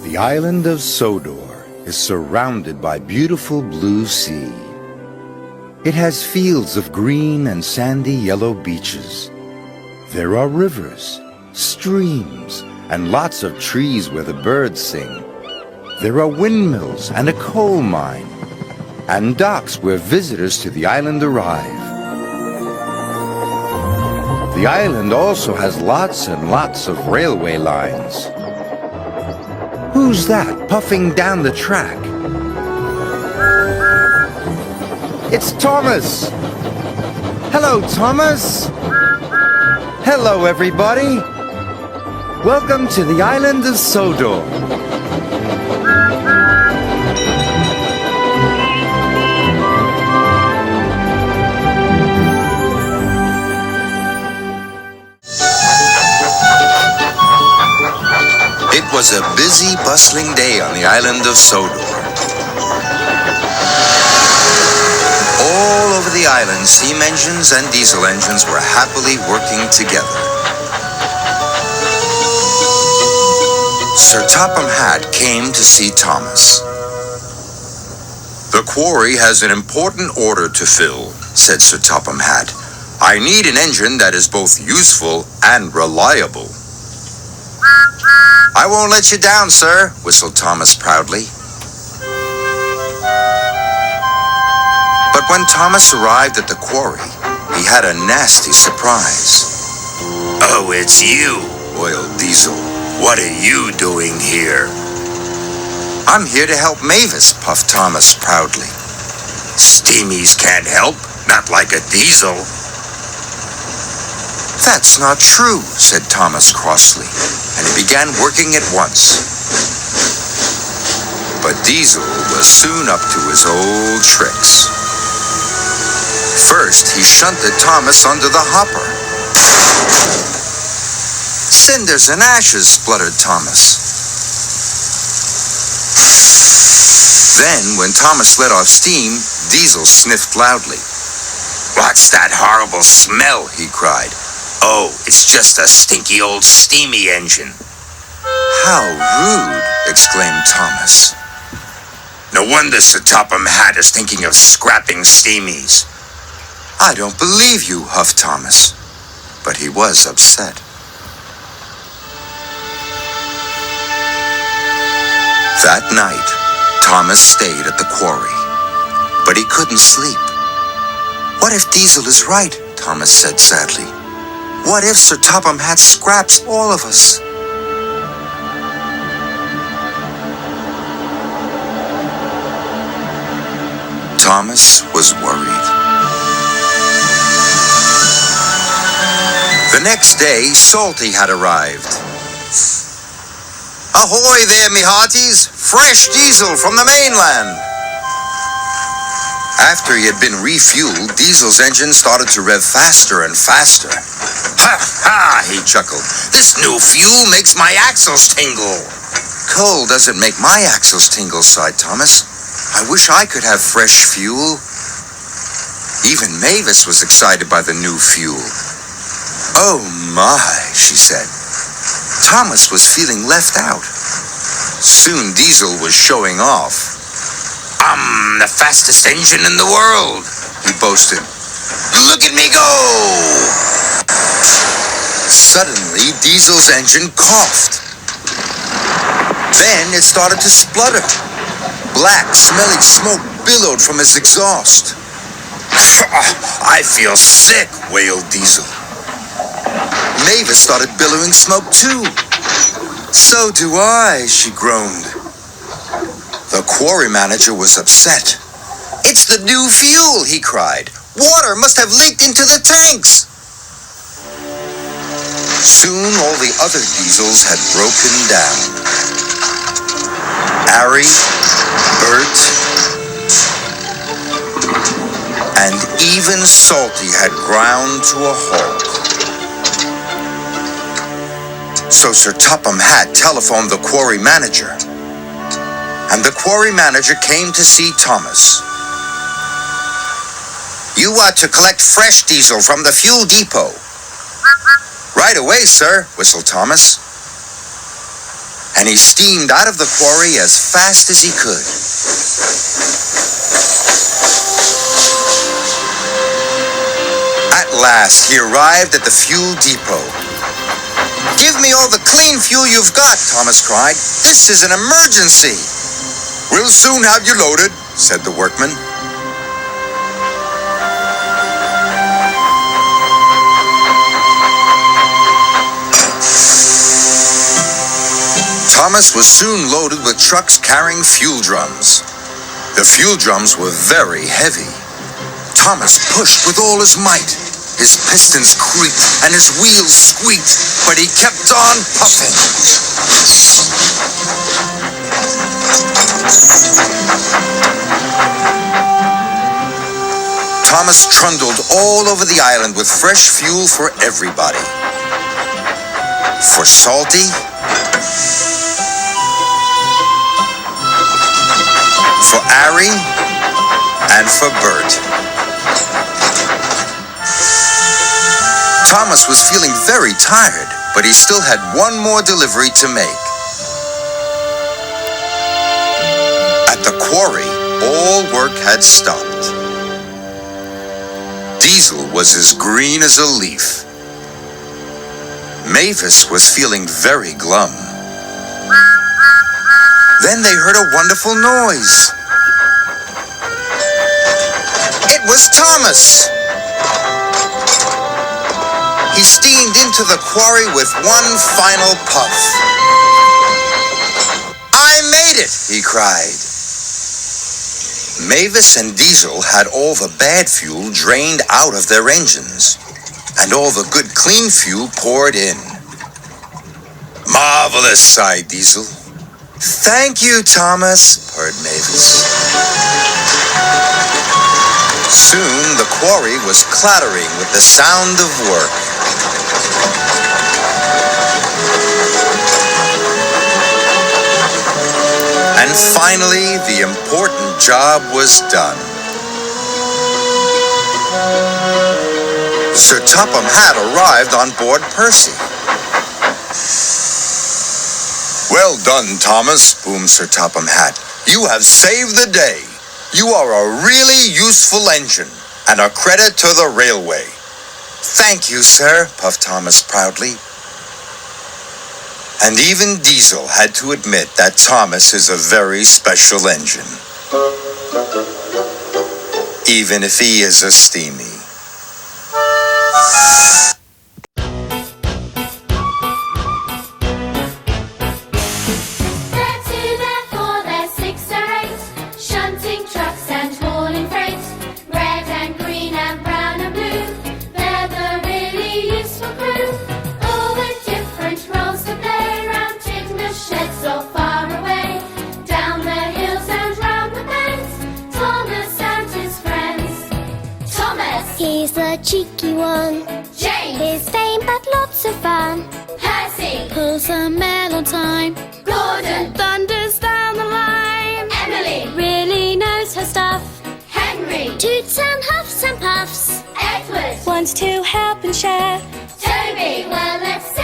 The island of Sodor is surrounded by beautiful blue sea. It has fields of green and sandy yellow beaches. There are rivers, streams, and lots of trees where the birds sing. There are windmills and a coal mine, and docks where visitors to the island arrive. The island also has lots and lots of railway lines. Who's that puffing down the track? It's Thomas! Hello, Thomas! Hello, everybody! Welcome to the island of Sodor. It was a busy, bustling day on the island of Sodor. All over the island, steam engines and diesel engines were happily working together. Sir Topham Hatt came to see Thomas. "The quarry has an important order to fill," said Sir Topham Hatt. "I need an engine that is both useful and reliable." "I won't let you down, sir," whistled Thomas proudly. But when Thomas arrived at the quarry, he had a nasty surprise. "Oh, it's you," wailed Diesel. "What are you doing here?" "I'm here to help Mavis," puffed Thomas proudly. "Steamies can't help, not like a diesel." "That's not true," said Thomas crossly, and he began working at once. But Diesel was soon up to his old tricks. First, he shunted Thomas under the hopper. "Cinders and ashes," spluttered Thomas. Then, when Thomas let off steam, Diesel sniffed loudly. "What's that horrible smell?" he cried. "Oh, it's just a stinky old steamy engine." "How rude," exclaimed Thomas. "No wonder Sir Topham Hatt is thinking of scrapping steamies." "I don't believe you," huffed Thomas. But he was upset. That night, Thomas stayed at the quarry. But he couldn't sleep. "What if Diesel is right?" Thomas said sadly. "What if Sir Topham Hatt scraps all of us?" Thomas was worried. The next day, Salty had arrived. "Ahoy there, me hearties! Fresh diesel from the mainland!" After he had been refueled, Diesel's engine started to rev faster and faster. "Ha ha!" he chuckled. "This new fuel makes my axles tingle." "Coal doesn't make my axles tingle," sighed Thomas. "I wish I could have fresh fuel." Even Mavis was excited by the new fuel. "Oh my," she said. Thomas was feeling left out. Soon Diesel was showing off. "I'm the fastest engine in the world," he boasted. "Look at me go!" Suddenly, Diesel's engine coughed. Then it started to splutter. Black, smelly smoke billowed from his exhaust. "I feel sick," wailed Diesel. Mavis started billowing smoke too. "So do I," she groaned. The quarry manager was upset. "It's the new fuel," he cried. "Water must have leaked into the tanks." Soon all the other diesels had broken down. Ari, Bert, and even Salty had ground to a halt. So Sir Topham Hatt telephoned the quarry manager, and the quarry manager came to see Thomas. "You are to collect fresh diesel from the fuel depot." "Right away, sir," whistled Thomas. and he steamed out of the quarry as fast as he could. At last, he arrived at the fuel depot. "Give me all the clean fuel you've got," Thomas cried. "This is an emergency." "We'll soon have you loaded," said the workman. Thomas was soon loaded with trucks carrying fuel drums. The fuel drums were very heavy. Thomas pushed with all his might. His pistons creaked and his wheels squeaked, but he kept on puffing. Thomas trundled all over the island with fresh fuel for everybody. For Salty, for Ari, and for Bert. Thomas was feeling very tired, but he still had one more delivery to make. At the quarry, all work had stopped. Diesel was as green as a leaf. Mavis was feeling very glum. Then they heard a wonderful noise. It was Thomas. He steamed into the quarry with one final puff. "I made it!" he cried. Mavis and Diesel had all the bad fuel drained out of their engines, and all the good clean fuel poured in. "Marvelous," sighed Diesel. "Thank you, Thomas," purred Mavis. Soon the quarry was clattering with the sound of work. And finally, the important job was done. Sir Topham Hatt arrived on board Percy. "Well done, Thomas," boomed Sir Topham Hatt. "You have saved the day. You are a really useful engine, and a credit to the railway." "Thank you, sir," puffed Thomas proudly. And even Diesel had to admit that Thomas is a very special engine, even if he is a steamy. He's the cheeky one. James! His fame, but lots of fun. Percy! Pulls a mail on time. Gordon! Thunders down the line. Emily! Really knows her stuff. Henry! Toots and huffs and puffs. Edward! Wants to help and share. Toby! Well, let's